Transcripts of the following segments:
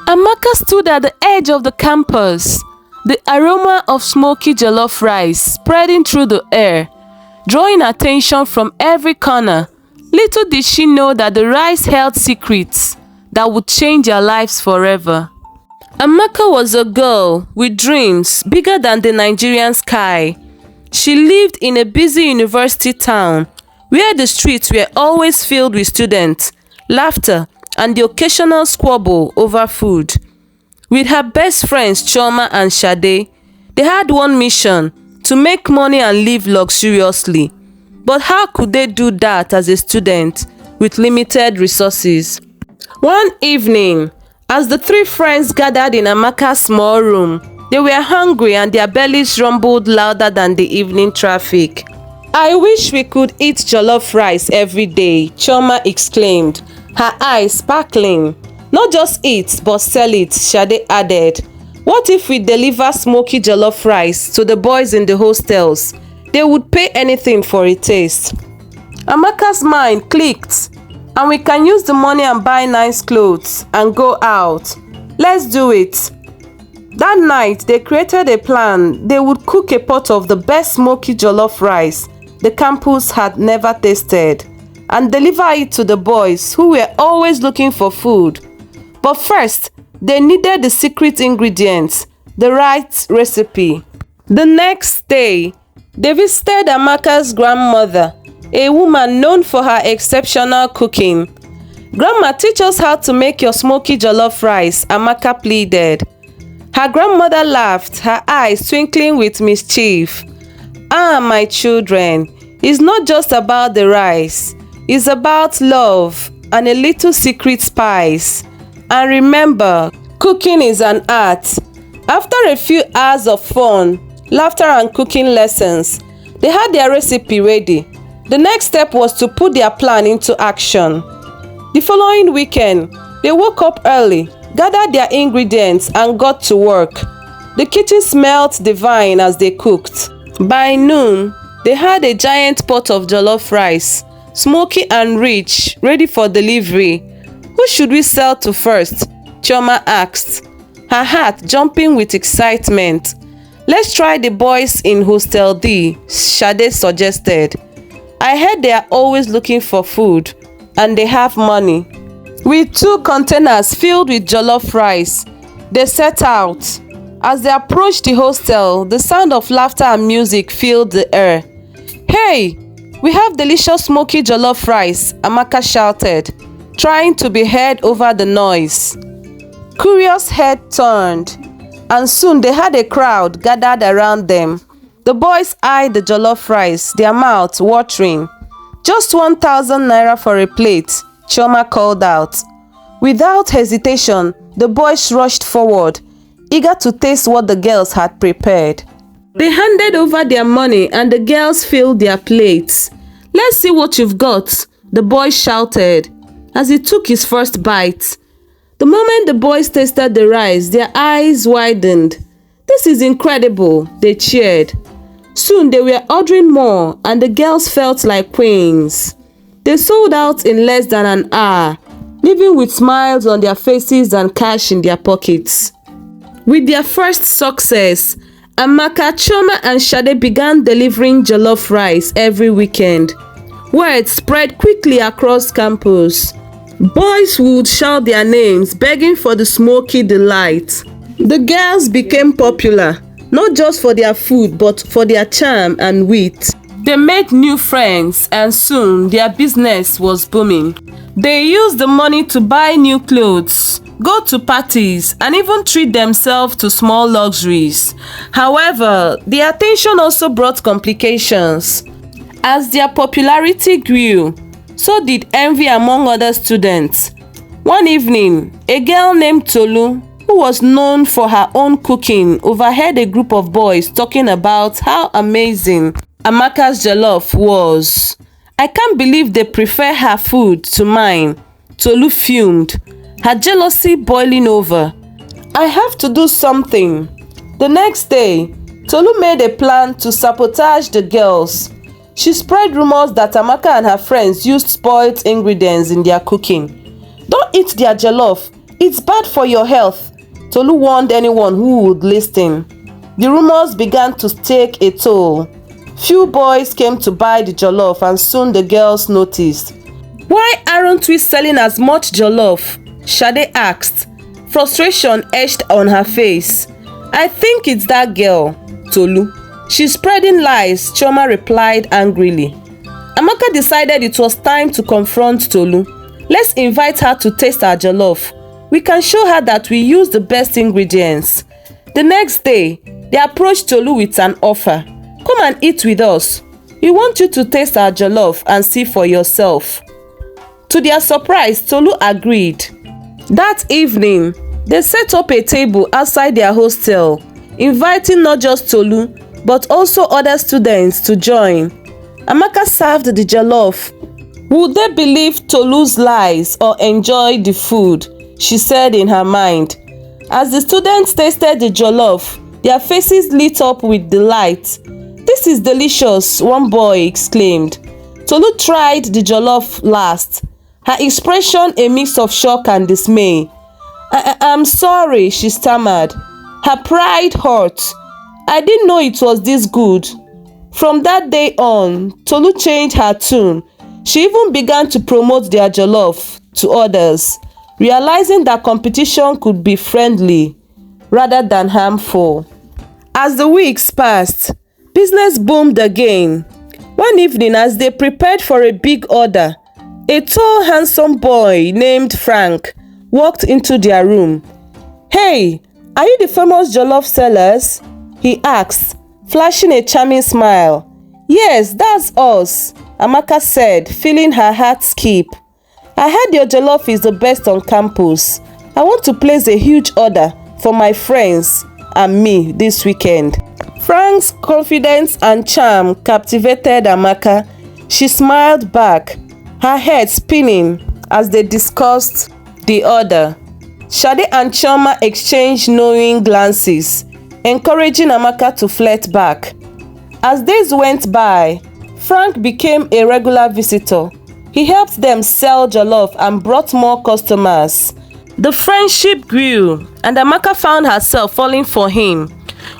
Amaka stood at the edge of the campus, the aroma of smoky jollof rice spreading through the air, drawing attention from every corner. Little did she know that the rice held secrets that would change their lives forever. Amaka was a girl with dreams bigger than the Nigerian sky. She lived in a busy university town where the streets were always filled with students, laughter, and the occasional squabble over food. With her best friends Chioma and Sade, they had one mission: to make money and live luxuriously. But how could they do that as a student with limited resources? One evening, as the three friends gathered in Amaka's small room, they were hungry and their bellies rumbled louder than the evening traffic. "I wish we could eat jollof rice every day," Chioma exclaimed, her eyes sparkling. "Not just eat, but sell it," Sade added. "What if we deliver smoky jollof rice to the boys in the hostels? They would pay anything for a taste." Amaka's mind clicked. "And we can use the money and buy nice clothes and go out. Let's do it." That night, they created a plan. They would cook a pot of the best smoky jollof rice the campus had never tasted and deliver it to the boys who were always looking for food. But first, they needed the secret ingredients, the right recipe. The next day, they visited Amaka's grandmother, a woman known for her exceptional cooking. "Grandma, teach us how to make your smoky jollof rice," Amaka pleaded. Her grandmother laughed, her eyes twinkling with mischief. "Ah, my children, it's not just about the rice. It's about love and a little secret spice. And remember, cooking is an art." After a few hours of fun, laughter and cooking lessons, they had their recipe ready. The next step was to put their plan into action. The following weekend, they woke up early, gathered their ingredients, and got to work. The kitchen smelled divine as they cooked. By noon, they had a giant pot of jollof rice, smoky and rich, ready for delivery. "Who should we sell to first?" Chioma asked, her heart jumping with excitement. "Let's try the boys in Hostel D," Sade suggested. "I heard they are always looking for food, and they have money." With 2 containers filled with jollof rice, they set out. As they approached the hostel, the sound of laughter and music filled the air. "Hey, we have delicious smoky jollof rice," Amaka shouted, trying to be heard over the noise. Curious head turned, and soon they had a crowd gathered around them. The boys eyed the jollof rice, their mouths watering. "Just 1,000 naira for a plate," Chioma called out. Without hesitation, the boys rushed forward, eager to taste what the girls had prepared. They handed over their money and the girls filled their plates. "Let's see what you've got," the boy shouted as he took his first bite. The moment the boys tasted the rice, their eyes widened. "This is incredible," they cheered. Soon they were ordering more and the girls felt like queens. They sold out in less than an hour, leaving with smiles on their faces and cash in their pockets. With their first success, Amaka, Chioma, and Sade began delivering jollof rice every weekend. Word spread quickly across campus. Boys would shout their names, begging for the smoky delight. The girls became popular, not just for their food, but for their charm and wit. They made new friends, and soon their business was booming. They used the money to buy new clothes, go to parties, and even treat themselves to small luxuries. However, their attention also brought complications. As their popularity grew, so did envy among other students. One evening, a girl named Tolu, who was known for her own cooking, overheard a group of boys talking about how amazing Amaka's jollof was. "I can't believe they prefer her food to mine," Tolu fumed, her jealousy boiling over. "I have to do something." The next day, Tolu made a plan to sabotage the girls. She spread rumors that Amaka and her friends used spoiled ingredients in their cooking. "Don't eat their jollof. It's bad for your health, Tolu warned anyone who would listen. The rumors began to take a toll. Few boys came to buy the jollof and soon the girls noticed. "Why aren't we selling as much jollof?" Sade asked. Frustration etched on her face. "I think it's that girl, Tolu. She's spreading lies," Chioma replied angrily. Amaka decided it was time to confront Tolu. "Let's invite her to taste our jollof. We can show her that we use the best ingredients." The next day, they approached Tolu with an offer. "Come and eat with us. We want you to taste our jollof and see for yourself." To their surprise, Tolu agreed. That evening, they set up a table outside their hostel, inviting not just Tolu, but also other students to join. Amaka served the jollof. Would they believe Tolu's lies or enjoy the food? She said in her mind. As the students tasted the jollof, their faces lit up with delight. "This is delicious," one boy exclaimed. Tolu tried the jollof last, her expression a mix of shock and dismay. I'm sorry," she stammered. Her pride hurt. "I didn't know it was this good." From that day on, Tolu changed her tune. She even began to promote their jollof to others, realizing that competition could be friendly rather than harmful. As the weeks passed, business boomed again. One evening, as they prepared for a big order, a tall, handsome boy named Frank walked into their room. "Hey, are you the famous jollof sellers?" he asked, flashing a charming smile. "Yes, that's us," Amaka said, feeling her heart skip. "I heard your jollof is the best on campus. I want to place a huge order for my friends and me this weekend." Frank's confidence and charm captivated Amaka. She smiled back, her head spinning as they discussed the order. Sade and Chioma exchanged knowing glances, encouraging Amaka to flirt back. As days went by, Frank became a regular visitor. He helped them sell jollof and brought more customers. The friendship grew, and Amaka found herself falling for him.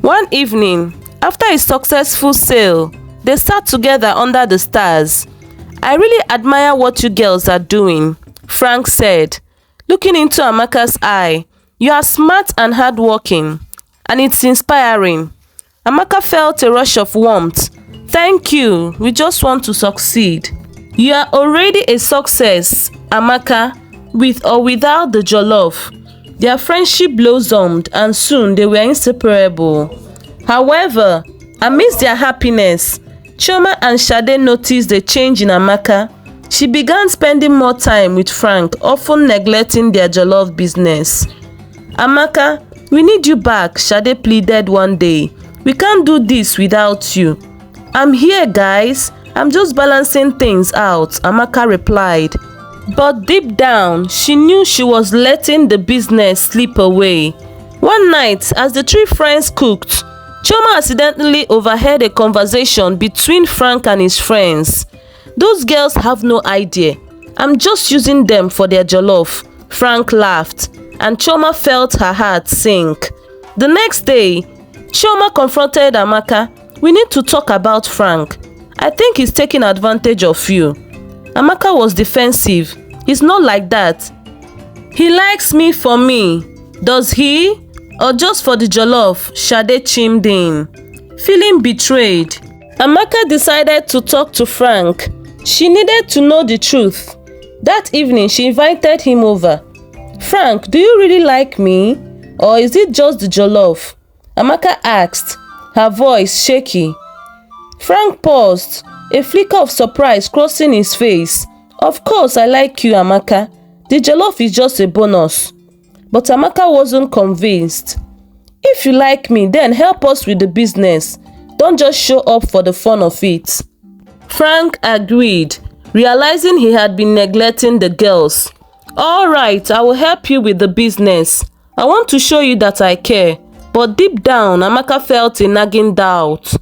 One evening, after a successful sale, they sat together under the stars. "I really admire what you girls are doing," Frank said, looking into Amaka's eye. "You are smart and hardworking, and it's inspiring." Amaka felt a rush of warmth. "Thank you, we just want to succeed." "You are already a success, Amaka, with or without the jollof." Their friendship blossomed and soon they were inseparable. However, amidst their happiness, Chioma and Sade noticed a change in Amaka. She began spending more time with Frank, often neglecting their jollof business. "Amaka, we need you back," Sade pleaded one day. "We can't do this without you." "I'm here, guys. I'm just balancing things out," Amaka replied. But deep down, she knew she was letting the business slip away. One night, as the three friends cooked, Chioma accidentally overheard a conversation between Frank and his friends. "Those girls have no idea. I'm just using them for their jollof," Frank laughed, and Chioma felt her heart sink. The next day, Chioma confronted Amaka. "We need to talk about Frank. I think he's taking advantage of you." Amaka was defensive. "He's not like that. He likes me for me. Does he? Or just for the jollof?" Sade chimed in. Feeling betrayed, Amaka decided to talk to Frank. She needed to know the truth. That evening, she invited him over. "Frank, do you really like me? Or is it just the jollof?" Amaka asked, her voice shaky. Frank paused, a flicker of surprise crossing his face. "Of course I like you, Amaka. The jollof is just a bonus." But Amaka wasn't convinced. "If you like me, then help us with the business. Don't just show up for the fun of it." Frank agreed, realizing he had been neglecting the girls. "All right, I will help you with the business. I want to show you that I care." But deep down, Amaka felt a nagging doubt.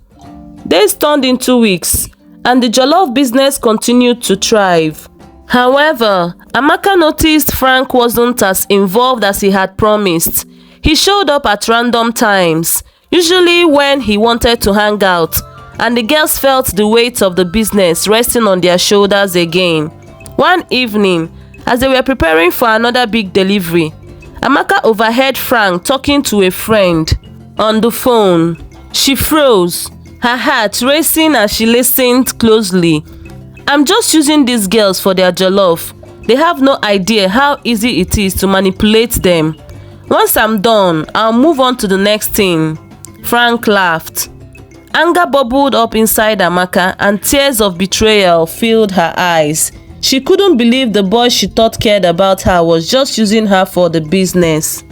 Days turned into weeks, and the jollof business continued to thrive. However, Amaka noticed Frank wasn't as involved as he had promised. He showed up at random times, usually when he wanted to hang out, and the girls felt the weight of the business resting on their shoulders again. One evening, as they were preparing for another big delivery, Amaka overheard Frank talking to a friend on the phone. She froze, her heart racing as she listened closely. "I'm just using these girls for their jollof. They have no idea how easy it is to manipulate them. Once I'm done, I'll move on to the next thing." Frank laughed. Anger bubbled up inside Amaka and tears of betrayal filled her eyes. She couldn't believe the boy she thought cared about her was just using her for the business.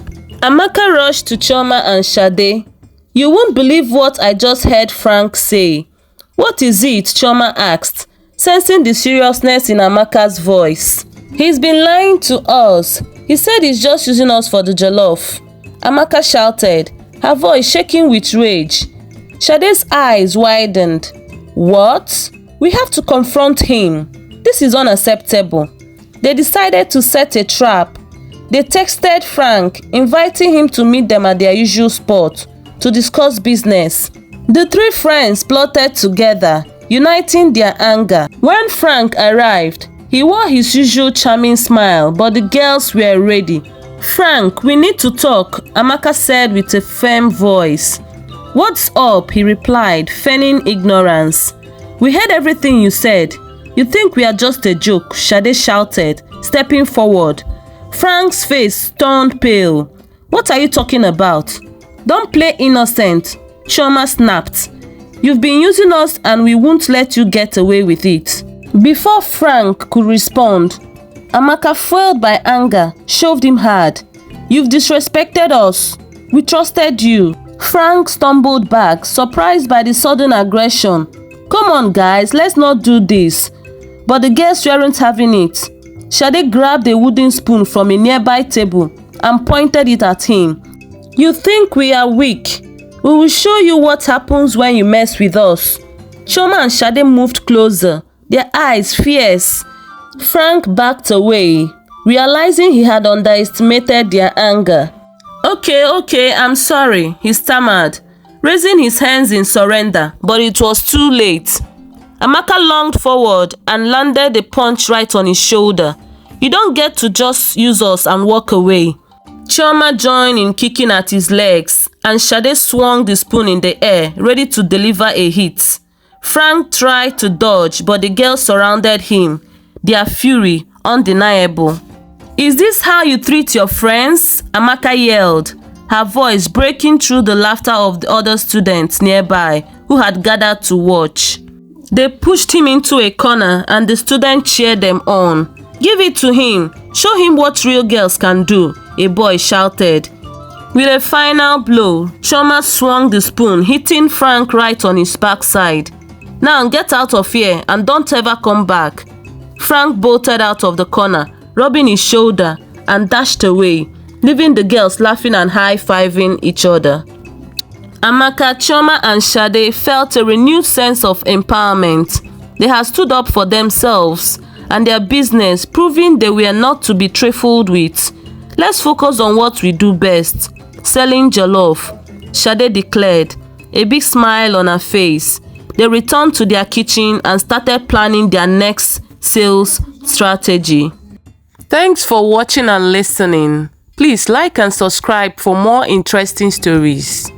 Amaka rushed to Chioma and Sade. "You won't believe what I just heard Frank say." "What is it?" Chioma asked, sensing the seriousness in Amaka's voice. "He's been lying to us. He said he's just using us for the jollof," Amaka shouted, her voice shaking with rage. Sade's eyes widened. "What? We have to confront him. This is unacceptable." They decided to set a trap. They texted Frank, inviting him to meet them at their usual spot to discuss business. The three friends plotted together, uniting their anger. When Frank arrived, he wore his usual charming smile, but the girls were ready. "Frank, we need to talk," Amaka said with a firm voice. "What's up?" he replied, feigning ignorance. "We heard everything you said. You think we are just a joke," Sade shouted, stepping forward. Frank's face turned pale. "What are you talking about?" "Don't play innocent," Chioma snapped. "You've been using us and we won't let you get away with it." Before Frank could respond, Amaka, fueled by anger, shoved him hard. "You've disrespected us. We trusted you." Frank stumbled back, surprised by the sudden aggression. "Come on guys, let's not do this." But the girls weren't having it. Sade grabbed a wooden spoon from a nearby table and pointed it at him. "You think we are weak? We will show you what happens when you mess with us." Chioma and Sade moved closer, their eyes fierce. Frank backed away, realizing he had underestimated their anger. Okay, I'm sorry," he stammered, raising his hands in surrender, but it was too late. Amaka lunged forward and landed a punch right on his shoulder. "You don't get to just use us and walk away." Chioma joined in kicking at his legs, and Sade swung the spoon in the air, ready to deliver a hit. Frank tried to dodge, but the girls surrounded him, their fury undeniable. "Is this how you treat your friends?" Amaka yelled, her voice breaking through the laughter of the other students nearby who had gathered to watch. They pushed him into a corner and the students cheered them on. "Give it to him. Show him what real girls can do," a boy shouted. With a final blow, Chioma swung the spoon, hitting Frank right on his backside. "Now get out of here and don't ever come back." Frank bolted out of the corner, rubbing his shoulder, and dashed away, leaving the girls laughing and high-fiving each other. Amaka, Chioma and Sade felt a renewed sense of empowerment. They had stood up for themselves and their business, proving they were not to be trifled with. "Let's focus on what we do best, selling jollof," Sade declared, a big smile on her face. They returned to their kitchen and started planning their next sales strategy. Thanks for watching and listening. Please like and subscribe for more interesting stories.